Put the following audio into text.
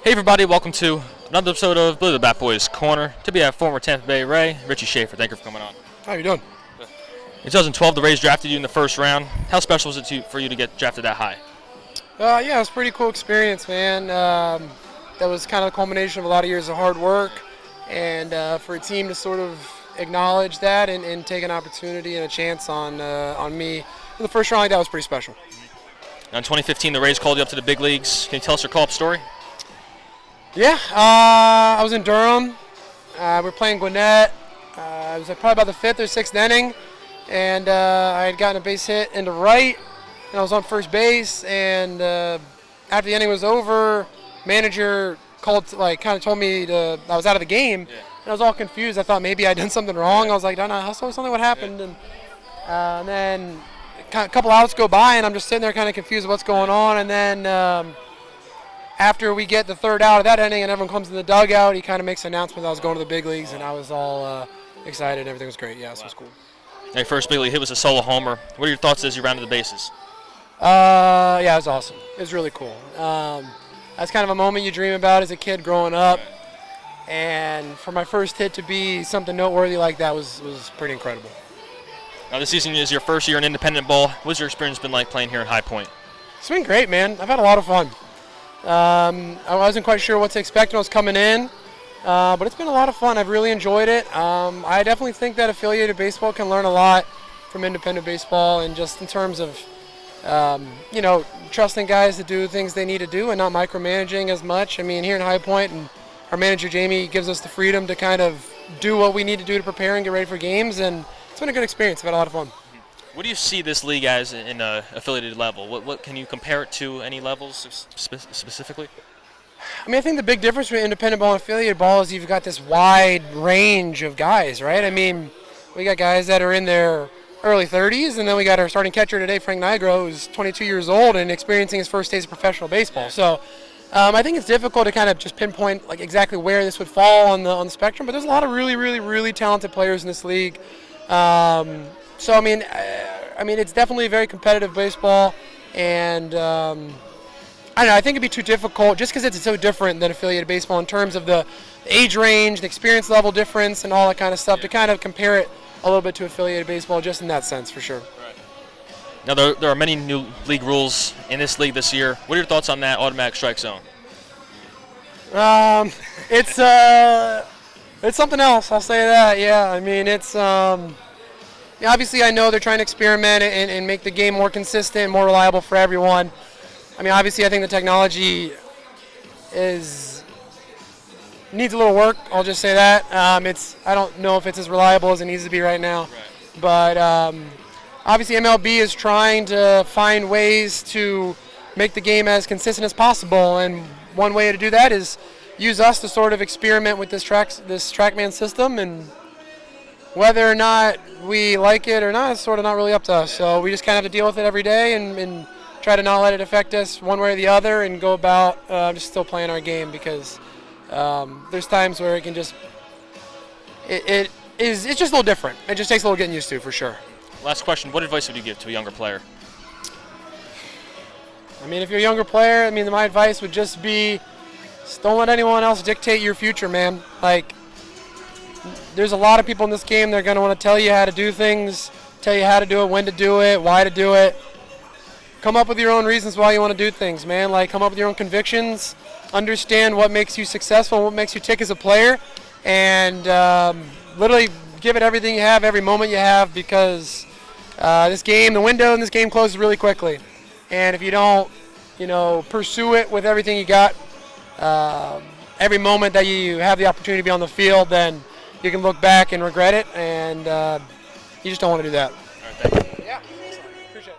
Hey everybody, welcome to another episode of Blue the Bat Boys Corner. Today we have former Tampa Bay Ray, Richie Shaffer. Thank you for coming on. How you doing? In 2012, the Rays drafted you in the first round. How special was it for you to get drafted that high? Yeah, it was a pretty cool experience, man. That was kind of a culmination of a lot of years of hard work, and for a team to sort of acknowledge that and take an opportunity and a chance on me in the first round, like that was pretty special. Now in 2015, the Rays called you up to the big leagues. Can you tell us your call-up story? Yeah, I was in Durham. We were playing Gwinnett. It was probably about the fifth or sixth inning, and I had gotten a base hit into right, and I was on first base. And after the inning was over, manager called, kind of told me I was out of the game, and I was all confused. I thought maybe I'd done something wrong. I was like, no, I saw something. What happened? And then a couple outs go by, and I'm just sitting there kind of confused what's going on. And then after we get the third out of that inning and everyone comes in the dugout, he kind of makes an announcement that I was going to the big leagues, and I was all excited. Everything was great. Yeah, so it was cool. Your first big league hit was a solo homer. What are your thoughts as you rounded the bases? Yeah, it was awesome. It was really cool. That's kind of a moment you dream about as a kid growing up, and for my first hit to be something noteworthy like that was pretty incredible. Now this season is your first year in independent ball. What's your experience been like playing here in High Point? It's been great, man. I've had a lot of fun. I wasn't quite sure what to expect when I was coming in, but it's been a lot of fun. I've really enjoyed it. I definitely think that affiliated baseball can learn a lot from independent baseball, and just in terms of, trusting guys to do things they need to do and not micromanaging as much. I mean, here in High Point, and our manager Jamie gives us the freedom to kind of do what we need to do to prepare and get ready for games, and it's been a good experience. I've had a lot of fun. What do you see this league as in an affiliated level? What can you compare it to? Any levels specifically? I mean, I think the big difference between independent ball and affiliated ball is you've got this wide range of guys, right? I mean, we got guys that are in their early 30s, and then we got our starting catcher today, Frank Nigro, who's 22 years old and experiencing his first days of professional baseball. So I think it's difficult to kind of just pinpoint exactly where this would fall on the spectrum, but there's a lot of really, really, really talented players in this league. So I mean, it's definitely a very competitive baseball, and I don't know. I think it'd be too difficult just because it's so different than affiliated baseball in terms of the age range, the experience level difference, and all that kind of stuff. To kind of compare it a little bit to affiliated baseball, just in that sense, for sure. Right. Now there are many new league rules in this league this year. What are your thoughts on that automatic strike zone? It's something else. I'll say that. Yeah, I mean it's. Obviously, I know they're trying to experiment and make the game more consistent, more reliable for everyone. I mean, obviously, I think the technology needs a little work. I'll just say that. I don't know if it's as reliable as it needs to be right now. Right. But obviously, MLB is trying to find ways to make the game as consistent as possible, and one way to do that is use us to sort of experiment with this TrackMan system, and whether or not we like it or not, it's sort of not really up to us. So we just kind of have to deal with it every day and try to not let it affect us one way or the other, and go about just still playing our game, because there's times where it can just it's just a little different. It just takes a little getting used to, for sure. Last question: what advice would you give to a younger player? I mean, if you're a younger player, I mean, my advice would just be, just don't let anyone else dictate your future, man. There's a lot of people in this game that are going to want to tell you how to do things, tell you how to do it, when to do it, why to do it. Come up with your own reasons why you want to do things, man. Come up with your own convictions, understand what makes you successful, what makes you tick as a player, and literally give it everything you have, every moment you have, because the window in this game closes really quickly. And if you don't, pursue it with everything you got, every moment that you have the opportunity to be on the field, then you can look back and regret it, and you just don't want to do that. All right, thank you. Yeah, appreciate it.